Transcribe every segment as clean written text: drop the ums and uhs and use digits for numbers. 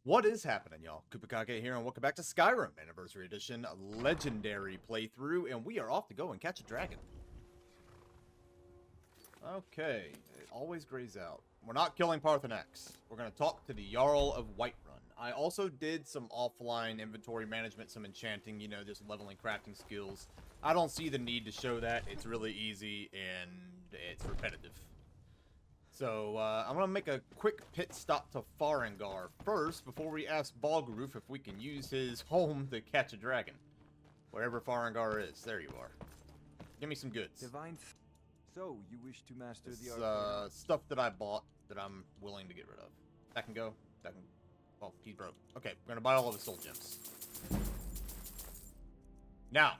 What is happening, y'all? Kupakake here, and welcome back to Skyrim Anniversary Edition, a legendary playthrough, and we are off to go and catch a dragon. Okay, it always grays out. We're not killing Parthenax. We're going to talk to the Jarl of Whiterun. I also did some offline inventory management, some enchanting, you know, just leveling crafting skills. I don't see the need to show that. It's really easy, and it's repetitive. So, I'm going to make a quick pit stop to Arngeir first before we ask Balgruuf if we can use his home to catch a dragon. Wherever Arngeir is. There you are. Give me some goods. Divine. So, you wish to master This, the art? stuff that I bought that I'm willing to get rid of. That can go. That can... Well, he's broke. Okay, we're going to buy all of his soul gems. Now.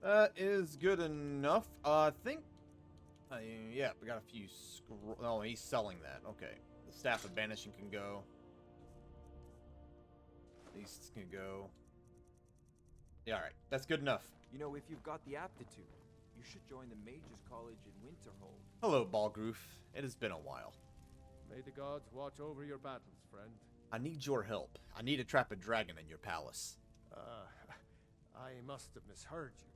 That is good enough. I think... yeah, we got a few oh, he's selling that. Okay. The Staff of Banishing can go. These can go. Yeah, alright. That's good enough. You know, if you've got the aptitude, you should join the Mages College in Winterhold. Hello, Balgruuf. It has been a while. May the gods watch over your battles, friend. I need your help. I need to trap a dragon in your palace. I must have misheard you.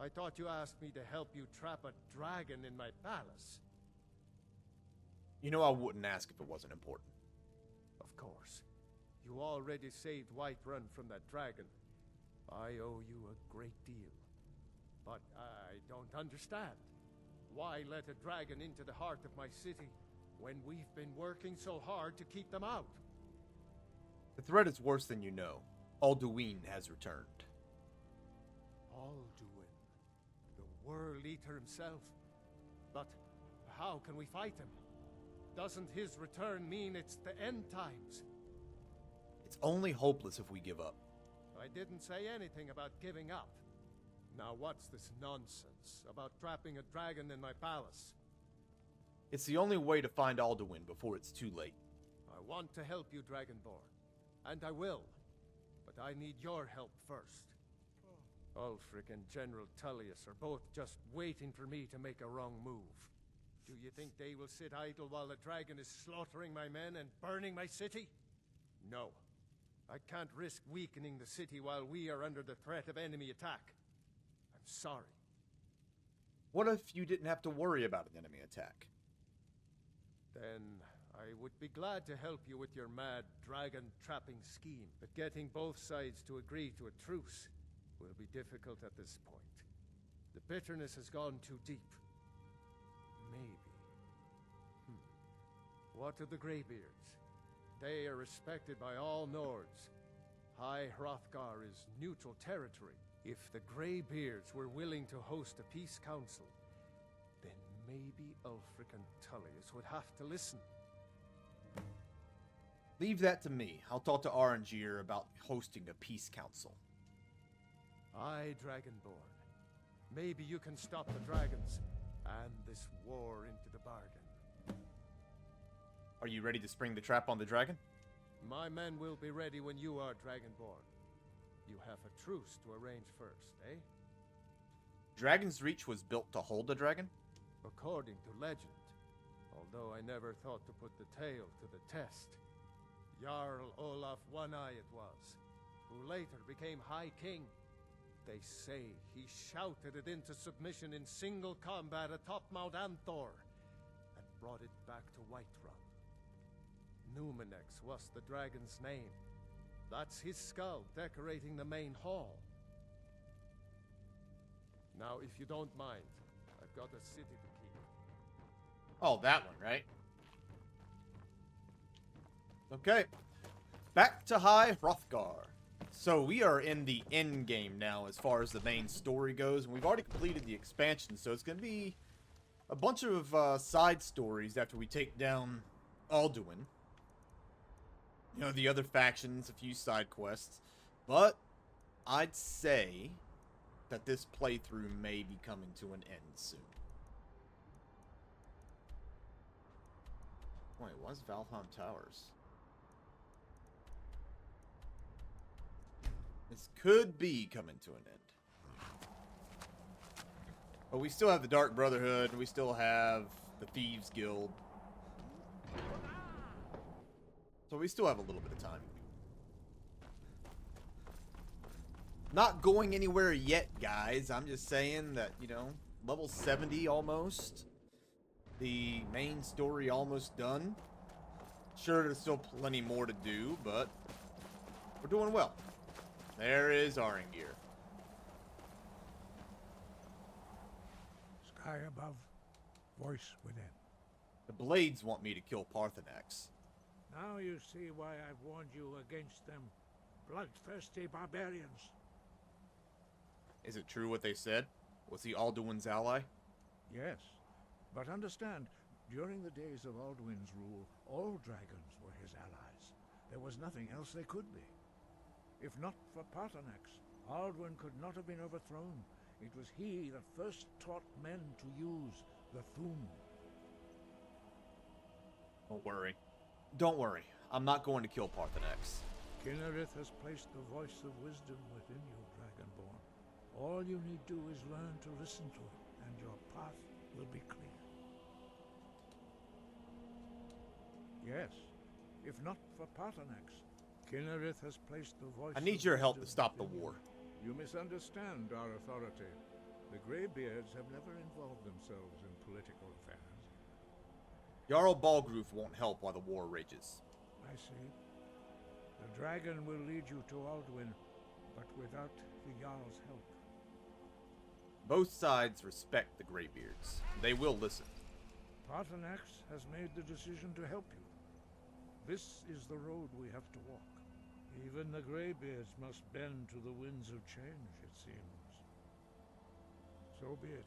I thought you asked me to help you trap a dragon in my palace. You know I wouldn't ask if it wasn't important. Of course. You already saved Whiterun from that dragon. I owe you a great deal. But I don't understand. Why let a dragon into the heart of my city when we've been working so hard to keep them out? The threat is worse than you know. Alduin has returned. Alduin, the World Eater himself. But how can we fight him? Doesn't his return mean it's the end times? It's only hopeless if we give up. I didn't say anything about giving up. Now what's this nonsense about trapping a dragon in my palace? It's the only way to find Alduin before it's too late. I want to help you, Dragonborn. And I will. But I need your help first. Ulfric and General Tullius are both just waiting for me to make a wrong move. Do you think they will sit idle while the dragon is slaughtering my men and burning my city? No. I can't risk weakening the city while we are under the threat of enemy attack. I'm sorry. What if you didn't have to worry about an enemy attack? Then I would be glad to help you with your mad dragon-trapping scheme. But getting both sides to agree to a truce will be difficult at this point. The bitterness has gone too deep. Maybe. What of the Greybeards? They are respected by all Nords. High Hrothgar is neutral territory. If the Greybeards were willing to host a peace council, then maybe Ulfric and Tullius would have to listen. Leave that to me. I'll talk to Arngeir about hosting a peace council. Aye, Dragonborn. Maybe you can stop the dragons and this war into the bargain. Are you ready to spring the trap on the dragon? My men will be ready when you are, Dragonborn. You have a truce to arrange first, eh? Dragon's Reach was built to hold a dragon? According to legend. Although I never thought to put the tale to the test. Jarl Olaf One-Eye it was, who later became High King. They say he shouted it into submission in single combat atop Mount Anthor, and brought it back to Whiterun. Numenex was the dragon's name. That's his skull decorating the main hall. Now, if you don't mind, I've got a city to keep. Oh, that one, right? Okay. Back to High Hrothgar. So we are in the end game now as far as the main story goes. And we've already completed the expansion, so it's going to be a bunch of side stories after we take down Alduin. You know, the other factions, a few side quests. But I'd say that this playthrough may be coming to an end soon. Wait, what's Valheim Towers? This could be coming to an end. But we still have the Dark Brotherhood. We still have the Thieves Guild. So we still have a little bit of time. Not going anywhere yet, guys. I'm just saying that, you know, level 70 almost. The main story almost done. Sure, there's still plenty more to do, but we're doing well. There is Arngeir. Sky above, voice within. The Blades want me to kill Parthenax. Now you see why I've warned you against them bloodthirsty barbarians. Is it true what they said? Was he Alduin's ally? Yes, but understand, during the days of Alduin's rule, all dragons were his allies. There was nothing else they could be. If not for Parthenax, Alduin could not have been overthrown. It was he that first taught men to use the Thum. Don't worry. Don't worry. I'm not going to kill Parthenax. Kinnereth has placed the voice of wisdom within you, Dragonborn. All you need do is learn to listen to it, and your path will be clear. Yes, if not for Parthenax, Kinnereth has placed the voice I need of your help to wisdom stop the within war. you. You misunderstand our authority. The Greybeards have never involved themselves in political affairs. Jarl Balgruuf won't help while the war rages. I see. The dragon will lead you to Alduin, but without the Jarl's help. Both sides respect the Greybeards. They will listen. Parthenax has made the decision to help you. This is the road we have to walk. Even the Greybeards must bend to the winds of change, it seems. So be it.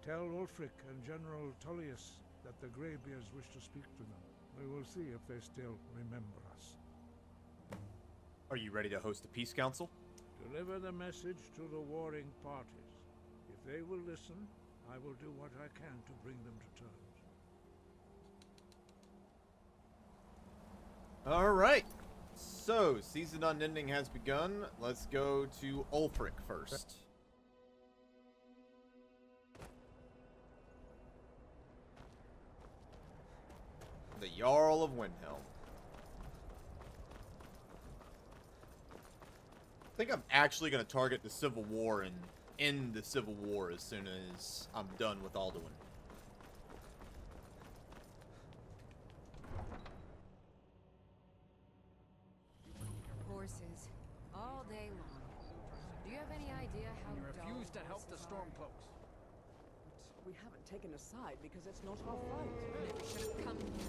Tell Ulfric and General Tullius that the Greybeards wish to speak to them. We will see if they still remember us. Are you ready to host a peace council? Deliver the message to the warring parties. If they will listen, I will do what I can to bring them to terms. Alright. So, season unending has begun. Let's go to Ulfric first. The Jarl of Windhelm. I think I'm actually going to target the Civil War and end the Civil War as soon as I'm done with Alduin. Horses, all day long. Do you have any idea how You dull refuse to help the horses are? Stormcloaks. But we haven't taken a side because it's not our fight. Never should have come here.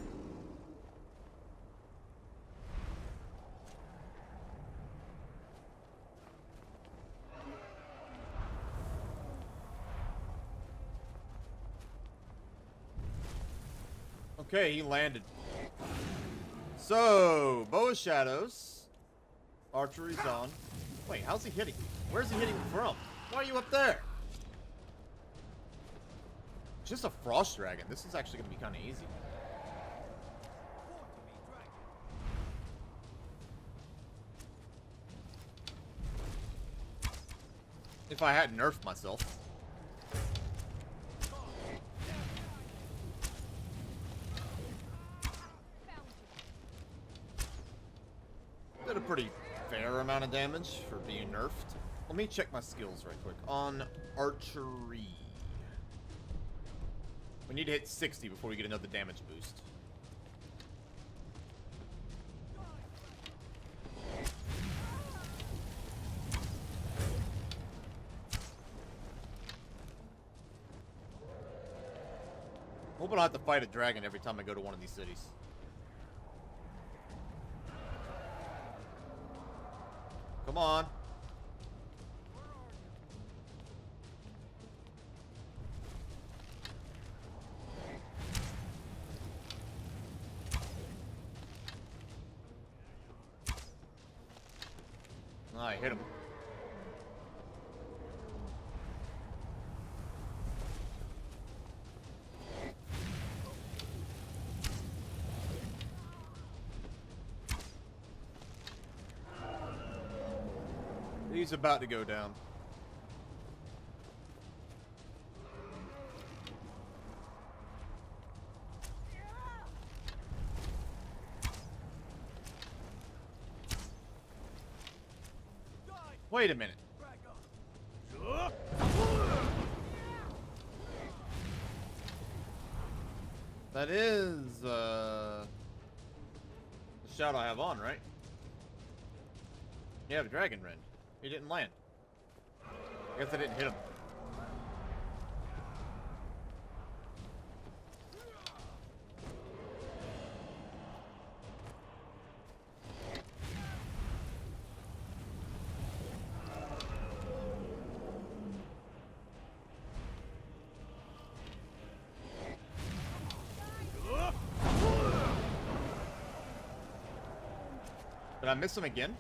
Okay, he landed. So, Bow of Shadows. Archery's on. Wait, how's he hitting? Where's he hitting from? Why are you up there? Just a Frost Dragon. This is actually going to be kind of easy. If I hadn't nerfed myself. Did a pretty fair amount of damage for being nerfed. Let me check my skills right quick. On archery. We need to hit 60 before we get another damage boost. Hoping I don't have to fight a dragon every time I go to one of these cities. Come on. I hit him. He's about to go down. Wait a minute. That is, the shout I have on, right? Yeah, the Dragon Rend. He didn't land. I guess I didn't hit him. Did I miss him again?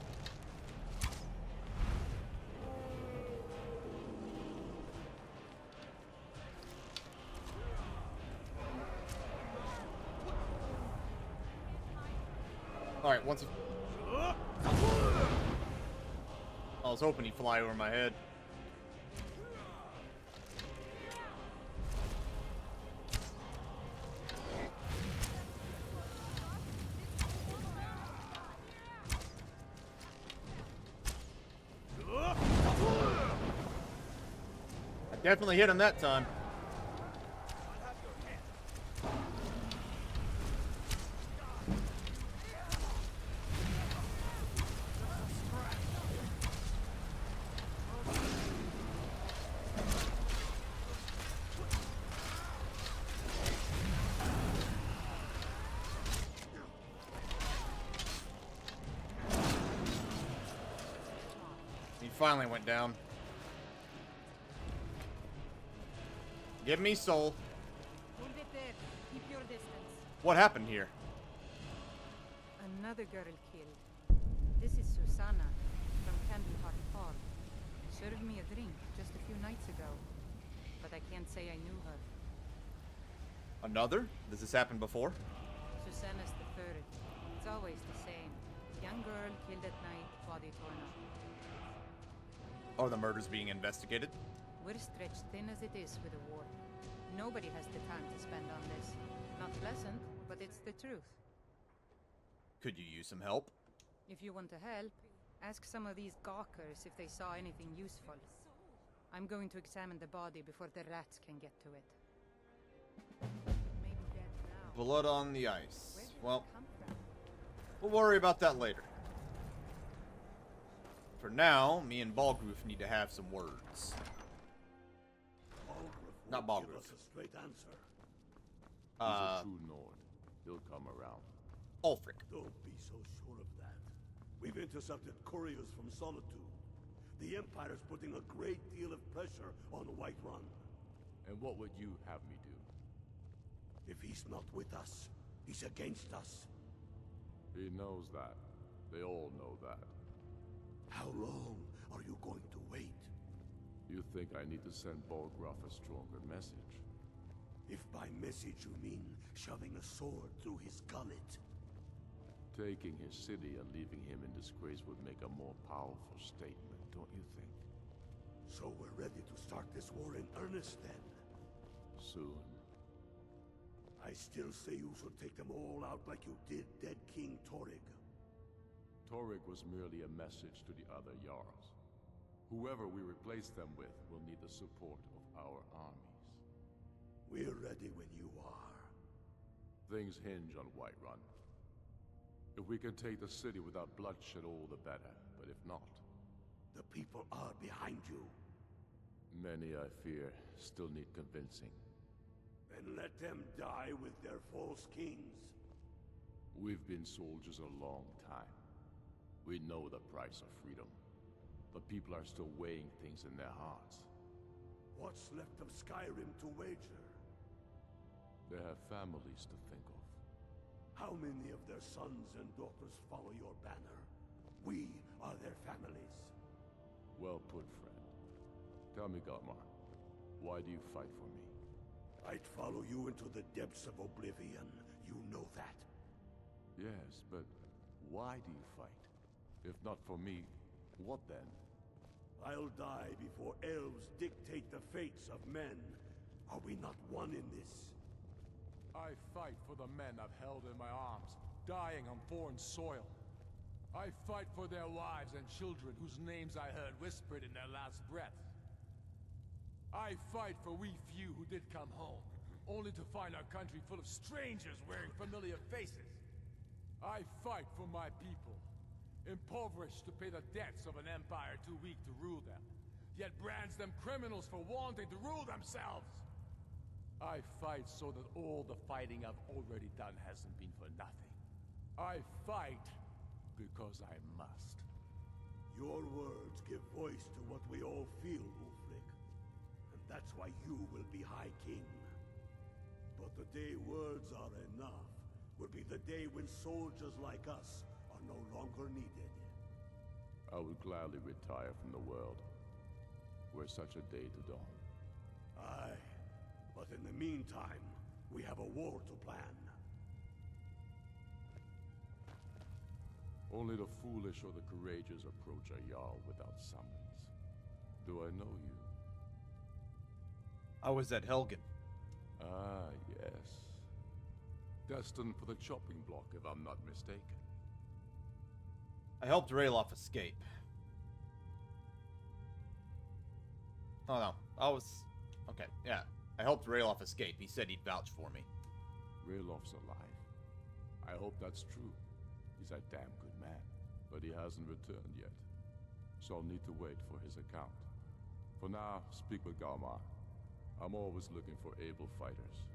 Alright, once... I was hoping he'd fly over my head. I definitely hit him that time. He finally went down. Give me soul. Hold it there. Keep your distance. What happened here? Another girl killed. This is Susanna from Candleheart Hall. Served me a drink just a few nights ago, but I can't say I knew her. Another? Does this happen before? Susanna's the third. It's always the same. Young girl killed at night, body torn up. Are the murders being investigated? We're stretched thin as it is with the war. Nobody has the time to spend on this. Not pleasant, but it's the truth. Could you use some help? If you want to help, ask some of these gawkers if they saw anything useful. I'm going to examine the body before the rats can get to it. Maybe dead now. Blood on the ice. Where did Well, it come from? we'll worry about that later. For now, me and Balgruuf need to have some words. Not Balgruuf. Balgruuf. Give us a straight answer. He's a true Nord. He'll come around. Ulfric. Don't be so sure of that. We've intercepted couriers from Solitude. The Empire's putting a great deal of pressure on Whiterun. And what would you have me do? If he's not with us, he's against us. He knows that. They all know that. How long are you going to wait? You think I need to send Balgruuf a stronger message? If by message you mean shoving a sword through his gullet. Taking his city and leaving him in disgrace would make a more powerful statement, don't you think? So we're ready to start this war in earnest then? Soon. I still say you should take them all out like you did dead King Torrig. Torrig was merely a message to the other Jarls. Whoever we replace them with will need the support of our armies. We're ready when you are. Things hinge on Whiterun. If we can take the city without bloodshed, all the better. But if not... The people are behind you. Many, I fear, still need convincing. Then let them die with their false kings. We've been soldiers a long time. We know the price of freedom. The people are still weighing things in their hearts. What's left of Skyrim to wager? They have families to think of. How many of their sons and daughters follow your banner? We are their families. Well put, friend. Tell me, Galmar, why do you fight for me? I'd follow you into the depths of oblivion. You know that. Yes, but why do you fight? If not for me, what then? I'll die before elves dictate the fates of men. Are we not one in this? I fight for the men I've held in my arms, dying on foreign soil. I fight for their wives and children whose names I heard whispered in their last breath. I fight for we few who did come home, only to find our country full of strangers wearing familiar faces. I fight for my people, impoverished to pay the debts of an empire too weak to rule them, yet brands them criminals for wanting to rule themselves. I fight so that all the fighting I've already done hasn't been for nothing. I fight because I must. Your words give voice to what we all feel, Ulfric. And that's why you will be High King. But the day words are enough will be the day when soldiers like us are no longer needed. I would gladly retire from the world, were such a day to dawn. Aye, but in the meantime, we have a war to plan. Only the foolish or the courageous approach a Jarl without summons. Do I know you? I was at Helgen. Ah, yes. Destined for the chopping block, if I'm not mistaken. I helped Ralof escape. Oh no, okay, yeah. I helped Ralof escape. He said he'd vouch for me. Ralof's alive. I hope that's true. He's a damn good man, but he hasn't returned yet. So I'll need to wait for his account. For now, speak with Galmar. I'm always looking for able fighters.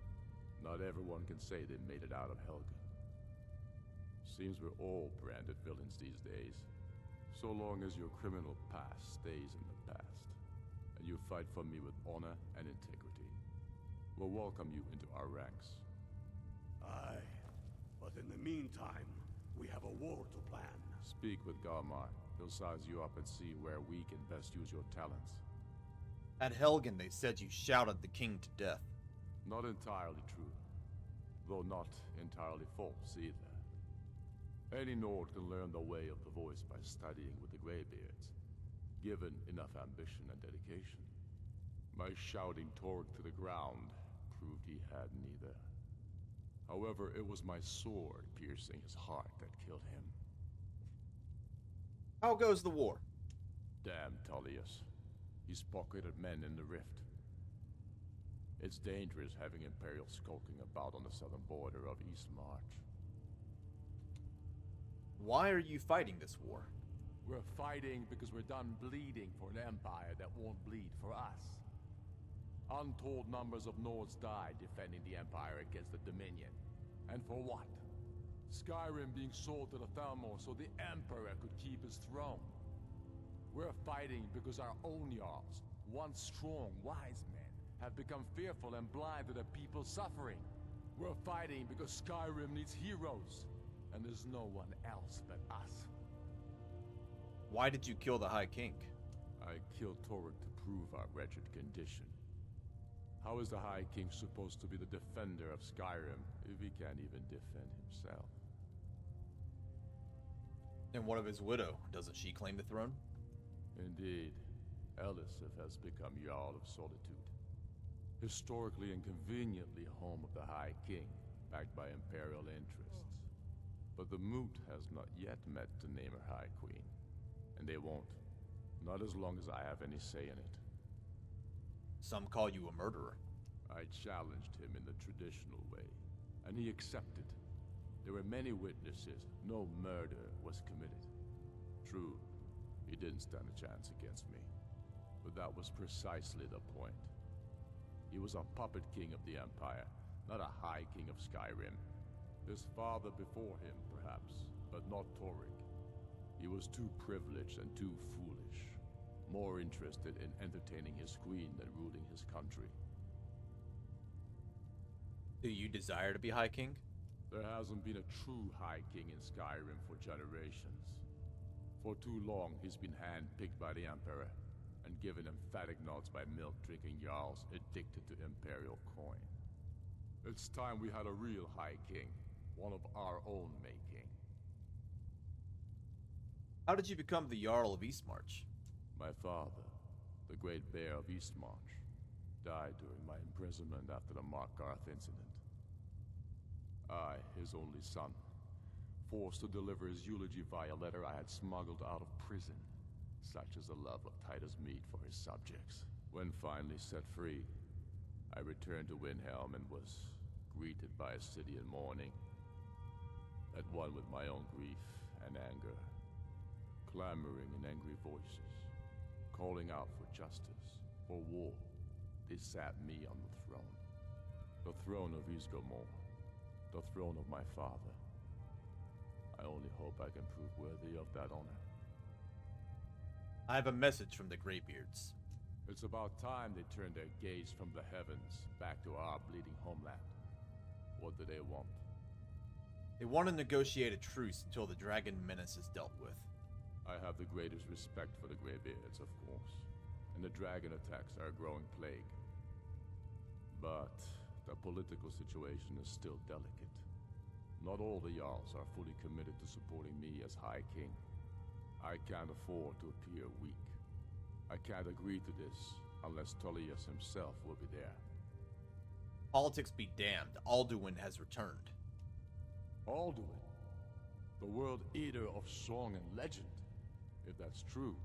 Not everyone can say they made it out of Helgen. Seems we're all branded villains these days. So long as your criminal past stays in the past, and you fight for me with honor and integrity, we'll welcome you into our ranks. Aye, but in the meantime, we have a war to plan. Speak with Galmar. He'll size you up and see where we can best use your talents. At Helgen, they said you shouted the king to death. Not entirely true, though not entirely false either. Any Nord can learn the way of the voice by studying with the Greybeards, given enough ambition and dedication. My shouting Torg to the ground proved he had neither. However, it was my sword piercing his heart that killed him. How goes the war? Damn Tullius. He's pocketed men in the rift. It's dangerous having Imperials skulking about on the southern border of East March. Why are you fighting this war? We're fighting because we're done bleeding for an empire that won't bleed for us. Untold numbers of Nords died defending the Empire against the Dominion. And for what? Skyrim being sold to the Thalmor so the Emperor could keep his throne. We're fighting because our own Jarls, once strong, wise men, have become fearful and blind to the people's suffering. We're fighting because Skyrim needs heroes, and there's no one else but us. Why did you kill the High King? I killed Torg to prove our wretched condition. How is the High King supposed to be the defender of Skyrim if he can't even defend himself? And what of his widow? Doesn't she claim the throne? Indeed. Elisif has become Jarl of Solitude. Historically and conveniently home of the High King, backed by Imperial interests. But the Moot has not yet met to name her High Queen. And they won't. Not as long as I have any say in it. Some call you a murderer. I challenged him in the traditional way, and he accepted. There were many witnesses. No murder was committed. True, he didn't stand a chance against me. But that was precisely the point. He was a puppet king of the Empire, not a High King of Skyrim. His father before him, perhaps, but not Torg. He was too privileged and too foolish. More interested in entertaining his queen than ruling his country. Do you desire to be High King? There hasn't been a true High King in Skyrim for generations. For too long, he's been handpicked by the Emperor, and given emphatic nods by milk-drinking Jarls addicted to Imperial coin. It's time we had a real High King, one of our own making. How did you become the Jarl of Eastmarch? My father, the Great Bear of Eastmarch, died during my imprisonment after the Markarth incident. I, his only son, forced to deliver his eulogy via letter I had smuggled out of prison. Such is the love of Titus meat for his subjects. When finally set free, I returned to Windhelm and was greeted by a city in mourning, at one with my own grief and anger, clamoring in angry voices, calling out for justice, for war. They sat me on the throne of Ysgramor, the throne of my father. I only hope I can prove worthy of that honor. I have a message from the Greybeards. It's about time they turned their gaze from the heavens back to our bleeding homeland. What do they want? They want to negotiate a truce until the dragon menace is dealt with. I have the greatest respect for the Greybeards, of course, and the dragon attacks are a growing plague. But the political situation is still delicate. Not all the Jarls are fully committed to supporting me as High King. I can't afford to appear weak. I can't agree to this unless Tullius himself will be there. Politics be damned, Alduin has returned. Alduin? The world eater of song and legend? If that's true,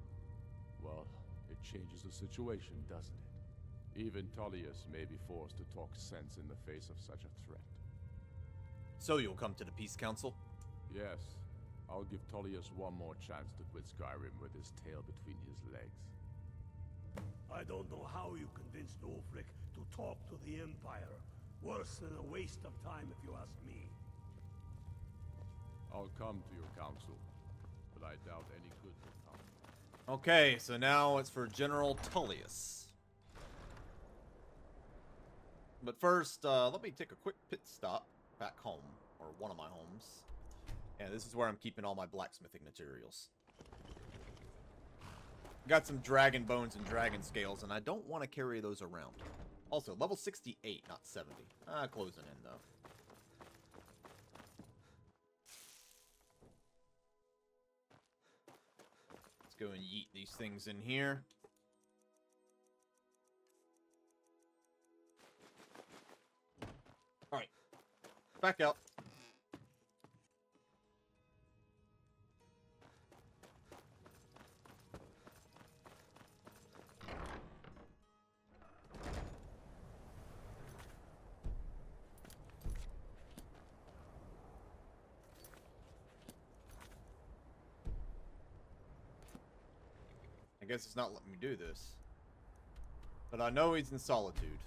well, it changes the situation, doesn't it? Even Tullius may be forced to talk sense in the face of such a threat. So you'll come to the Peace Council? Yes. I'll give Tullius one more chance to quit Skyrim with his tail between his legs. I don't know how you convinced Ulfric to talk to the Empire. Worse than a waste of time, if you ask me. I'll come to your council, but I doubt any good will come. Okay, so now it's for General Tullius. But first, let me take a quick pit stop back home, or one of my homes. And this is where I'm keeping all my blacksmithing materials. Got some dragon bones and dragon scales, and I don't want to carry those around. Also, level 68, not 70. Closing in, though. Let's go and yeet these things in here. Alright. Back out. I guess it's not letting me do this. But I know he's in solitude.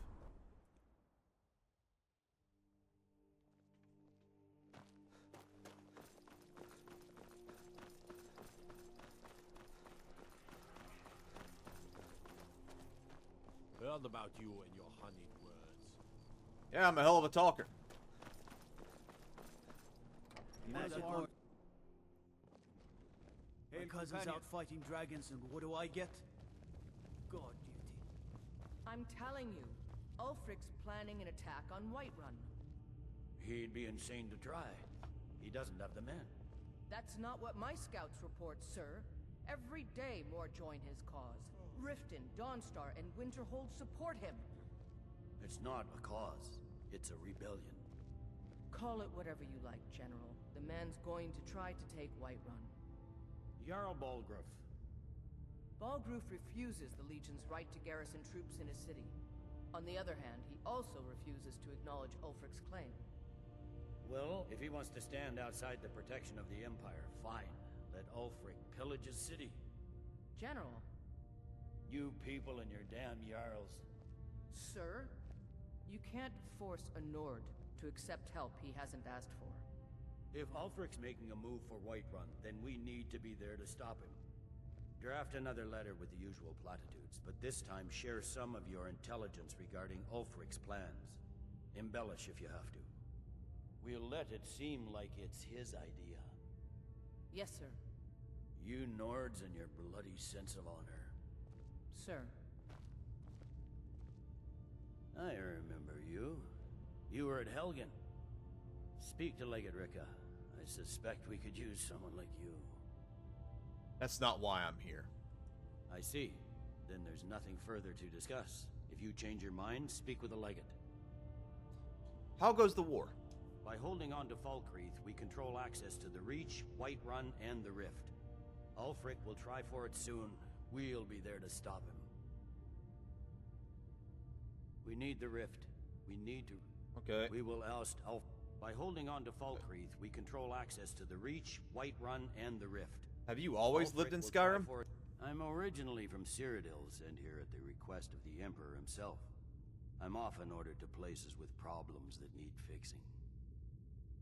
Heard about you and your honeyed words. Yeah, I'm a hell of a talker. My cousin's out fighting dragons, and what do I get? God duty. I'm telling you, Ulfric's planning an attack on Whiterun. He'd be insane to try. He doesn't have the men. That's not what my scouts report, sir. Every day more join his cause. Riften, Dawnstar, and Winterhold support him. It's not a cause. It's a rebellion. Call it whatever you like, General. The man's going to try to take Whiterun. Jarl Balgruuf. Balgruuf refuses the Legion's right to garrison troops in his city. On the other hand, he also refuses to acknowledge Ulfric's claim. Well, if he wants to stand outside the protection of the Empire, fine. Let Ulfric pillage his city. General. You people and your damn Jarls. Sir? You can't force a Nord to accept help he hasn't asked for. If Ulfric's making a move for Whiterun, then we need to be there to stop him. Draft another letter with the usual platitudes, but this time share some of your intelligence regarding Ulfric's plans. Embellish if you have to. We'll let it seem like it's his idea. Yes, sir. You Nords and your bloody sense of honor. Sir. I remember you. You were at Helgen. Speak to Legate Ricka. I suspect we could use someone like you. That's not why I'm here. I see. Then there's nothing further to discuss. If you change your mind, speak with the Legate. How goes the war? By holding on to Falkreath, we control access to the Reach, Whiterun, and the Rift. Ulfric will try for it soon. We'll be there to stop him. We need the Rift. We need to... Okay. We will oust Ulf... By holding on to Falkreath, we control access to the Reach, Whiterun, and the Rift. Have you always lived in Ulfric will try Skyrim? for it. I'm originally from Cyrodiil, sent here at the request of the Emperor himself. I'm often ordered to places with problems that need fixing.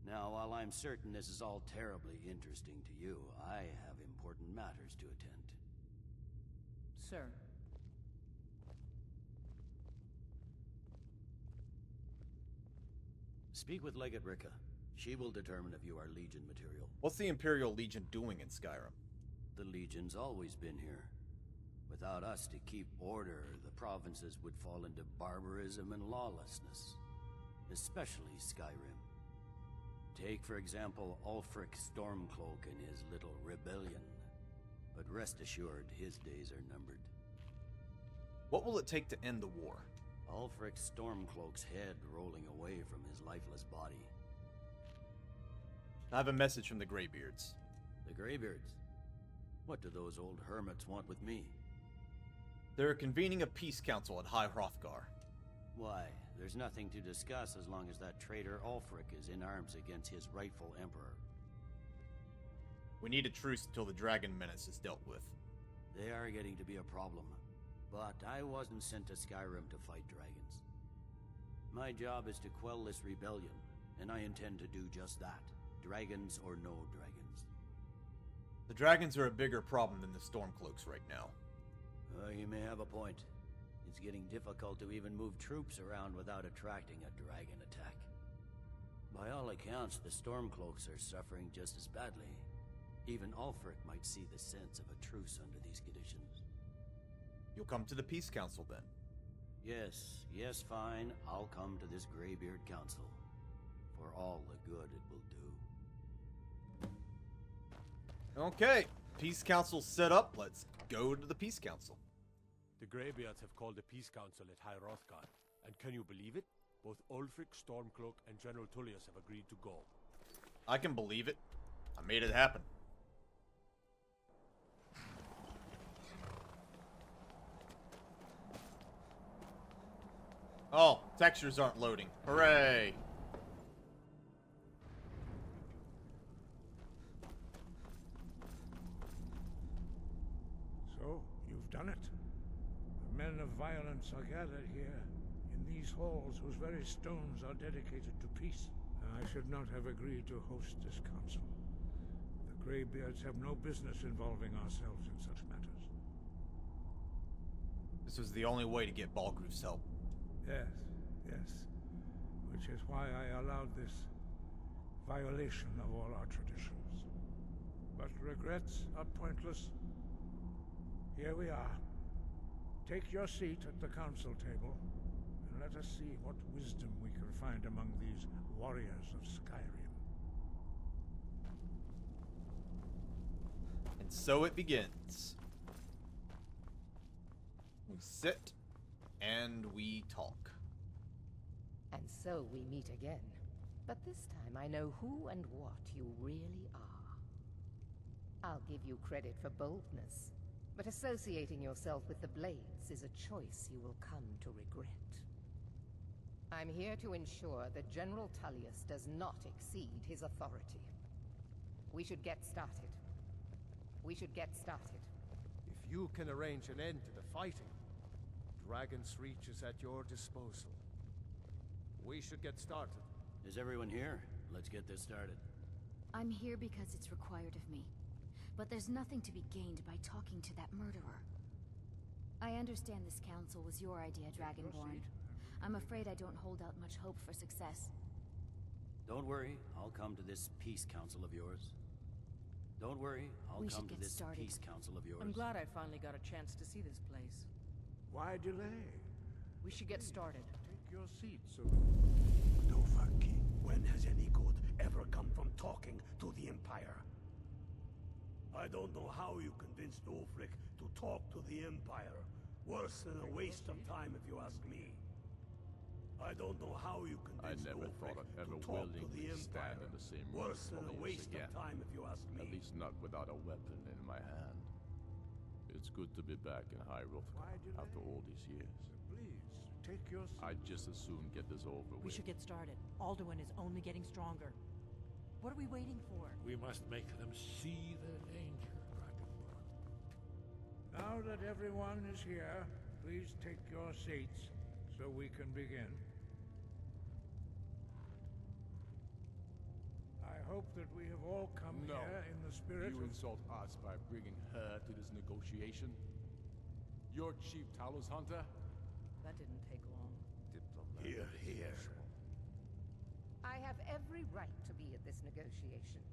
Now, while I'm certain this is all terribly interesting to you, I have important matters to attend to. Sir. Speak with Legate Rika. She will determine if you are Legion material. What's the Imperial Legion doing in Skyrim? The Legion's always been here. Without us to keep order, the provinces would fall into barbarism and lawlessness. Especially Skyrim. Take, for example, Ulfric Stormcloak and his little rebellion. But rest assured, his days are numbered. What will it take to end the war? Ulfric Stormcloak's head rolling away from his lifeless body. I have a message from the Greybeards. The Greybeards? What do those old hermits want with me? They're convening a peace council at High Hrothgar. Why? There's nothing to discuss as long as that traitor Ulfric is in arms against his rightful emperor. We need a truce until the dragon menace is dealt with. They are getting to be a problem. But I wasn't sent to Skyrim to fight dragons. My job is to quell this rebellion, and I intend to do just that. Dragons or no dragons. The dragons are a bigger problem than the Stormcloaks right now. You may have a point. It's getting difficult to even move troops around without attracting a dragon attack. By all accounts, the Stormcloaks are suffering just as badly. Even Ulfric might see the sense of a truce under these conditions. You'll come to the peace council then? Yes, fine. I'll come to this Greybeard Council. For all the good it will do. Okay, peace council set up. Let's go to the peace council. The Greybeards have called a peace council at High Hrothgar, and can you believe it? Both Ulfric, Stormcloak, and General Tullius have agreed to go. I can believe it. I made it happen. Oh, textures aren't loading. Hooray! So, you've done it. The men of violence are gathered here, in these halls whose very stones are dedicated to peace. I should not have agreed to host this council. The Greybeards have no business involving ourselves in such matters. This was the only way to get Balgruuf's help. Yes. Which is why I allowed this violation of all our traditions. But regrets are pointless. Here we are. Take your seat at the council table, and let us see what wisdom we can find among these warriors of Skyrim. And so it begins. We sit and we talk. And so we meet again. But this time I know who and what you really are. I'll give you credit for boldness, but associating yourself with the Blades is a choice you will come to regret. I'm here to ensure that General Tullius does not exceed his authority. We should get started. If you can arrange an end to the fighting, Dragon's Reach is at your disposal. We should get started. Is everyone here? Let's get this started. I'm here because it's required of me. But there's nothing to be gained by talking to that murderer. I understand this council was your idea, Dragonborn. I'm afraid I don't hold out much hope for success. Don't worry, I'll come to this peace council of yours. Don't worry, I'll come to this peace council of yours. I'm glad I finally got a chance to see this place. Why delay? We should get started. Take your seat, so... Dovahki, when has any good ever come from talking to the Empire? I don't know how you convinced Ulfric to talk to the Empire. Worse than a waste of time if you ask me. I don't know how you I convinced never Ulfric thought I'd ever to talk to the willingly stand Empire. in the same room Worse as than a Tullius waste again. of time, if you ask me. At least not without a weapon in my hand. It's good to be back in High Hrothgar after all these years. Please, take your seat. I'd just as soon get this over with. We should get started. Alduin is only getting stronger. What are we waiting for? We must make them see their danger, Dragonborn. Now that everyone is here, please take your seats so we can begin. I hope that we have all come here in the spirit You of... insult us by bringing her to this negotiation? Your chief Talos hunter? That didn't take long. Here, here. I have every right to be at this negotiation.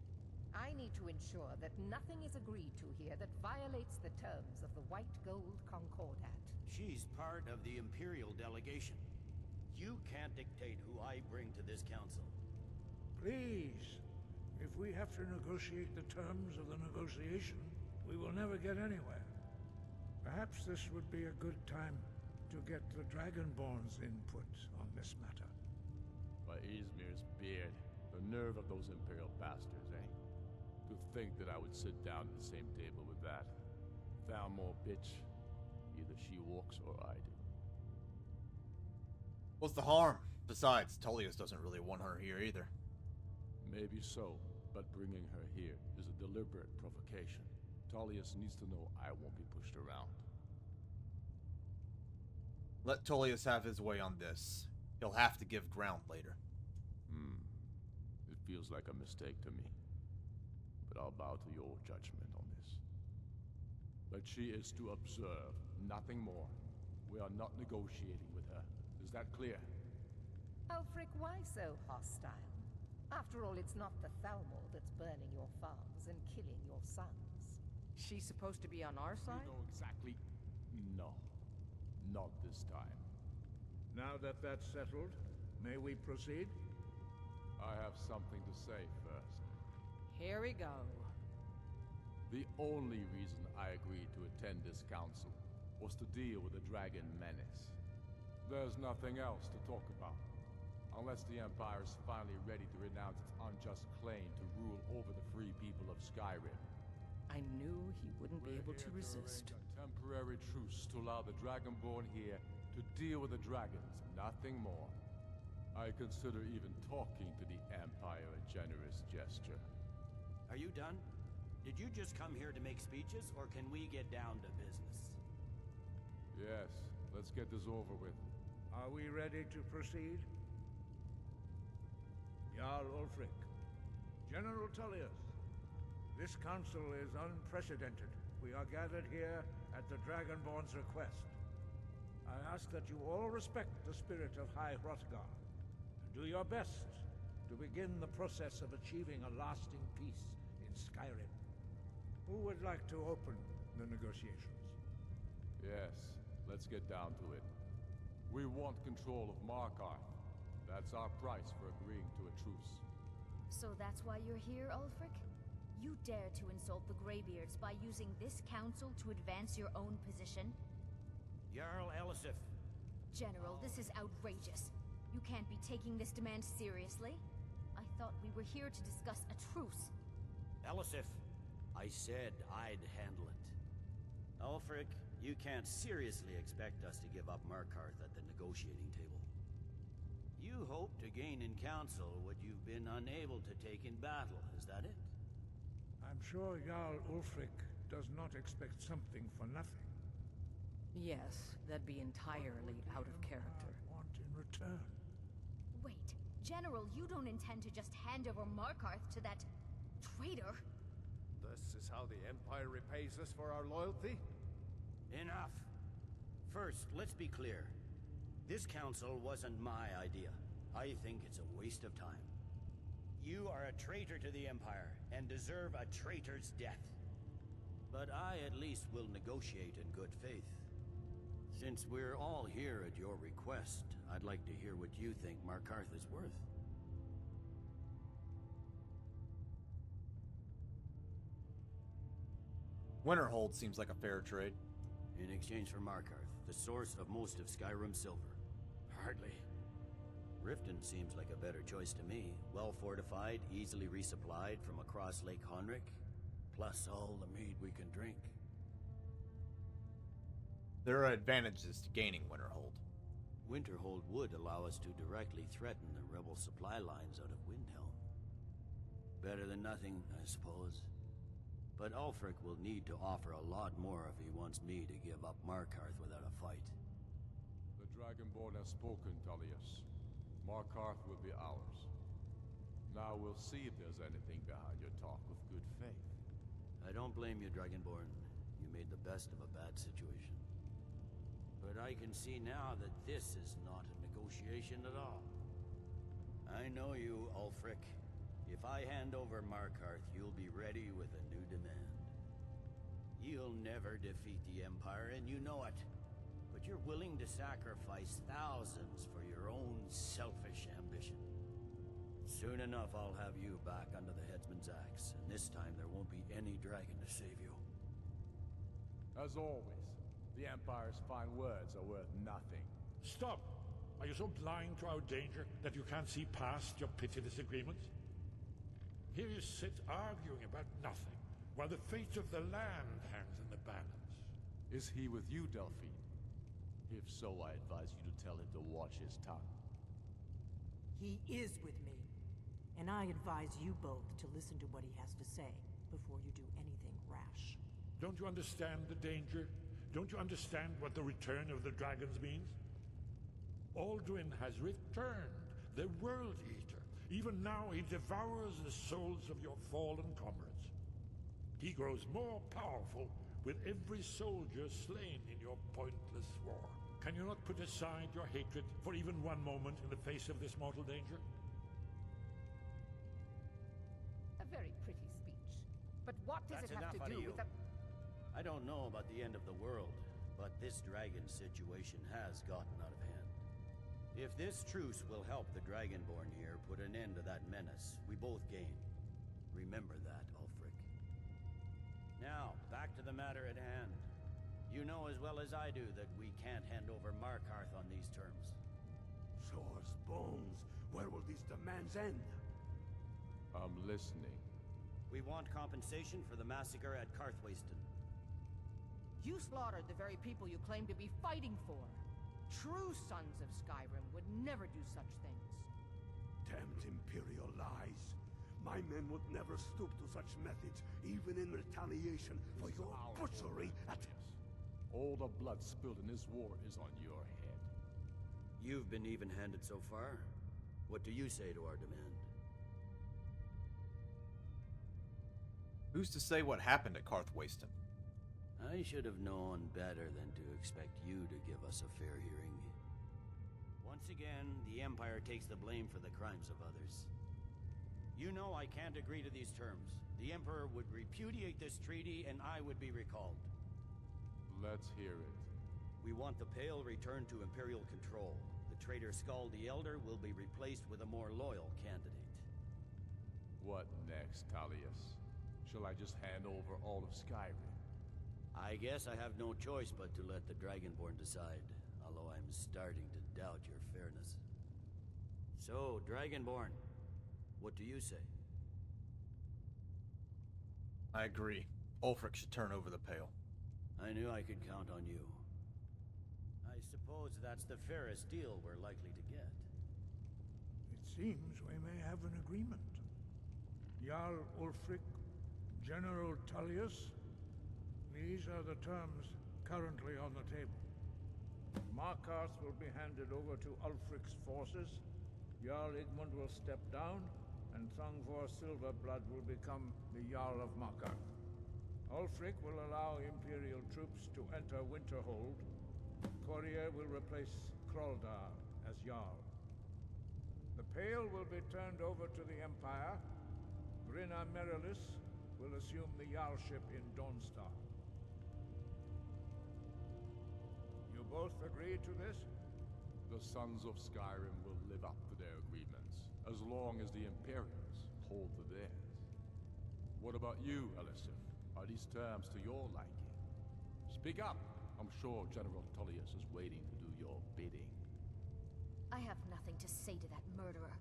I need to ensure that nothing is agreed to here that violates the terms of the White Gold Concordat. She's part of the Imperial delegation. You can't dictate who I bring to this council. Please, if we have to negotiate the terms of the negotiation, we will never get anywhere. Perhaps this would be a good time to get the Dragonborn's input on this matter. By Izmir's beard. The nerve of those Imperial bastards, eh? To think that I would sit down at the same table with that. Thalmor bitch. Either she walks or I do. What's the harm? Besides, Tullius doesn't really want her here either. Maybe so, but bringing her here is a deliberate provocation. Tullius needs to know I won't be pushed around. Let Tullius have his way on this. He'll have to give ground later. It feels like a mistake to me. But I'll bow to your judgment on this. But she is to observe, nothing more. We are not negotiating with her. Is that clear? Ulfric, why so hostile? After all, it's not the Thalmor that's burning your farms and killing your sons. She's supposed to be on our side? You know exactly... No. Not this time. Now that that's settled, may we proceed? I have something to say first. Here we go. The only reason I agreed to attend this council was to deal with the dragon menace. There's nothing else to talk about. Unless the Empire is finally ready to renounce its unjust claim to rule over the free people of Skyrim. I knew he wouldn't be able to resist. A temporary truce to allow the Dragonborn here to deal with the dragons, nothing more. I consider even talking to the Empire a generous gesture. Are you done? Did you just come here to make speeches, or can we get down to business? Yes, let's get this over with. Are we ready to proceed? Jarl Ulfric, General Tullius, this council is unprecedented. We are gathered here at the Dragonborn's request. I ask that you all respect the spirit of High Hrothgar, and do your best to begin the process of achieving a lasting peace in Skyrim. Who would like to open the negotiations? Yes, let's get down to it. We want control of Markarth. That's our price for agreeing to a truce. So that's why you're here, Ulfric? You dare to insult the Greybeards by using this council to advance your own position? Jarl Elisif. General, this is outrageous. You can't be taking this demand seriously. I thought we were here to discuss a truce. Elisif, I said I'd handle it. Ulfric, you can't seriously expect us to give up Markarth at the negotiating table. You hope to gain in council what you've been unable to take in battle, is that it? I'm sure Jarl Ulfric does not expect something for nothing. Yes, that'd be entirely out of character. Want in return? Wait, General, you don't intend to just hand over Markarth to that traitor? This is how the Empire repays us for our loyalty? Enough. First, let's be clear. This council wasn't my idea. I think it's a waste of time. You are a traitor to the Empire, and deserve a traitor's death. But I at least will negotiate in good faith. Since we're all here at your request, I'd like to hear what you think Markarth is worth. Winterhold seems like a fair trade. In exchange for Markarth, the source of most of Skyrim's silver. Hardly. Riften seems like a better choice to me. Well fortified, easily resupplied from across Lake Honric, plus all the mead we can drink. There are advantages to gaining Winterhold. Winterhold would allow us to directly threaten the rebel supply lines out of Windhelm. Better than nothing, I suppose. But Ulfric will need to offer a lot more if he wants me to give up Markarth without a fight. The Dragonborn has spoken, Tullius. Markarth will be ours. Now we'll see if there's anything behind your talk with good faith. I don't blame you, Dragonborn. You made the best of a bad situation. But I can see now that this is not a negotiation at all. I know you, Ulfric. If I hand over Markarth, you'll be ready with a new demand. You'll never defeat the Empire, and you know it. But you're willing to sacrifice thousands for your own selfish ambition. Soon enough, I'll have you back under the headsman's axe, and this time there won't be any dragon to save you. As always, the Empire's fine words are worth nothing. Stop! Are you so blind to our danger that you can't see past your petty disagreements? Here you sit arguing about nothing, while the fate of the land hangs in the balance. Is he with you, Delphine? If so, I advise you to tell him to watch his tongue. He is with me. And I advise you both to listen to what he has to say before you do anything rash. Don't you understand the danger? Don't you understand what the return of the dragons means? Alduin has returned, the World Eater. Even now he devours the souls of your fallen comrades. He grows more powerful with every soldier slain in your pointless war. Can you not put aside your hatred for even one moment in the face of this mortal danger? A very pretty speech. But what does That's it have to enough out of do you. with the... I don't know about the end of the world, but this dragon situation has gotten out of hand. If this truce will help the Dragonborn here put an end to that menace, we both gain. Remember that, Ulfric. Now, back to the matter at hand. You know as well as I do that we can't hand over Markarth on these terms. Swords, bones, where will these demands end? I'm listening. We want compensation for the massacre at Karthwasten. You slaughtered the very people you claim to be fighting for. True sons of Skyrim would never do such things. Damned Imperial lies. My men would never stoop to such methods, even in retaliation for your butchery at... All the blood spilled in this war is on your head. You've been even-handed so far. What do you say to our demand? Who's to say what happened at Karthwasten? I should have known better than to expect you to give us a fair hearing. Once again, the Empire takes the blame for the crimes of others. You know I can't agree to these terms. The Emperor would repudiate this treaty and I would be recalled. Let's hear it. We want the Pale returned to Imperial control. The traitor Skull the Elder will be replaced with a more loyal candidate. What next, Tullius? Shall I just hand over all of Skyrim? I guess I have no choice but to let the Dragonborn decide, although I'm starting to doubt your fairness. So, Dragonborn, what do you say? I agree. Ulfric should turn over the Pale. I knew I could count on you. I suppose that's the fairest deal we're likely to get. It seems we may have an agreement. Jarl Ulfric, General Tullius, these are the terms currently on the table. Markarth will be handed over to Ulfric's forces, Jarl Igmund will step down, and Thongvor Silverblood will become the Jarl of Markarth. Ulfric will allow Imperial troops to enter Winterhold. Courier will replace Kraldar as Jarl. The Pale will be turned over to the Empire. Brynna Merilis will assume the Jarlship in Dawnstar. You both agree to this? The Sons of Skyrim will live up to their agreements, as long as the Imperials hold to theirs. What about you, Elisif? Are these terms to your liking? Speak up! I'm sure General Tullius is waiting to do your bidding. I have nothing to say to that. murderer.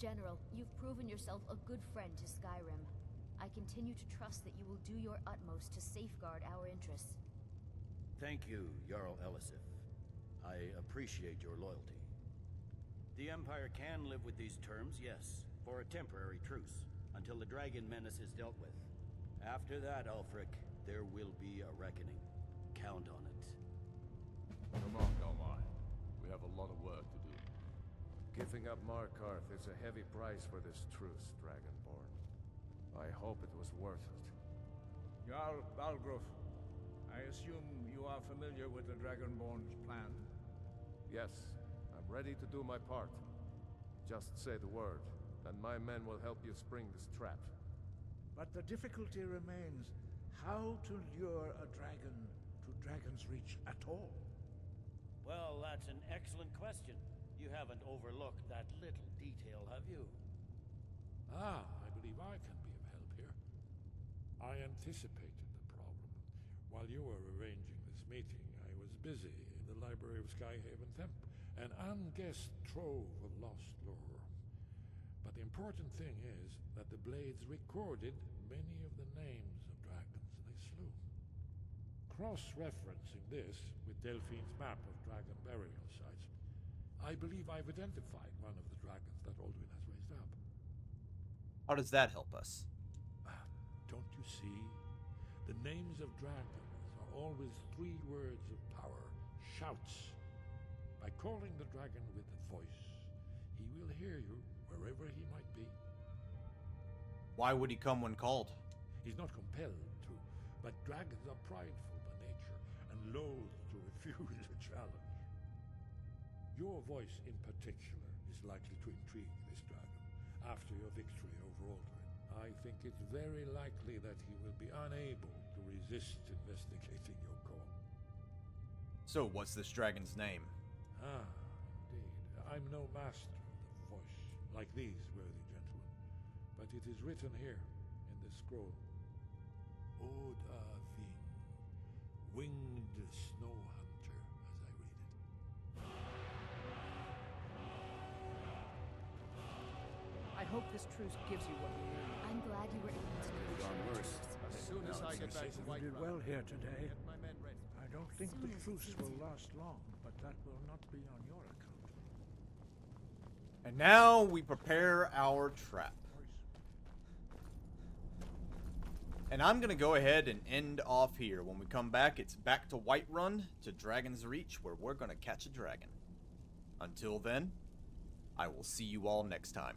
General, you've proven yourself a good friend to Skyrim. I continue to trust that you will do your utmost to safeguard our interests. Thank you, Jarl Elisif. I appreciate your loyalty. The Empire can live with these terms, yes, for a temporary truce, until the dragon menace is dealt with. After that, Ulfric, there will be a reckoning. Count on it. Come on, Galmai. We have a lot of work to do. Giving up Markarth is a heavy price for this truce, Dragonborn. I hope it was worth it. Jarl Balgruuf, I assume you are familiar with the Dragonborn's plan? Yes, I'm ready to do my part. Just say the word, and my men will help you spring this trap. But the difficulty remains how to lure a dragon to Dragon's Reach at all. Well, that's an excellent question. You haven't overlooked that little detail, have you? Ah, I believe I can be of help here. I anticipated the problem. While you were arranging this meeting, I was busy in the library of Skyhaven Temp, an unguessed trove of lost lore. But the important thing is that the blades recorded many of the names of dragons they slew. Cross-referencing this with Delphine's map of dragon burial sites, I believe I've identified one of the dragons that Alduin has raised up. How does that help us? Don't you see? The names of dragons are always 3 words of power, shouts. By calling the dragon with a voice, he will hear you wherever he might be. Why would he come when called? He's not compelled to, but dragons are prideful by nature and loath to refuse a challenge. Your voice in particular is likely to intrigue this dragon after your victory over Alduin. I think it's very likely that he will be unable to resist investigating your call. So what's this dragon's name? Ah, indeed. I'm no master of the voice, like these worthy gentlemen, but it is written here in this scroll. Oda Ving, winged snow hunter, as I read it. I hope this truce gives you what you need. I'm glad you were able to negotiate. As soon as I get back to You did Whiterun, well here today. get my men ready. I don't think Soon the as it truce suits will you. last long, but that will not be on your account. And now we prepare our trap. And I'm going to go ahead and end off here. When we come back, it's back to Whiterun, to Dragon's Reach, where we're going to catch a dragon. Until then, I will see you all next time.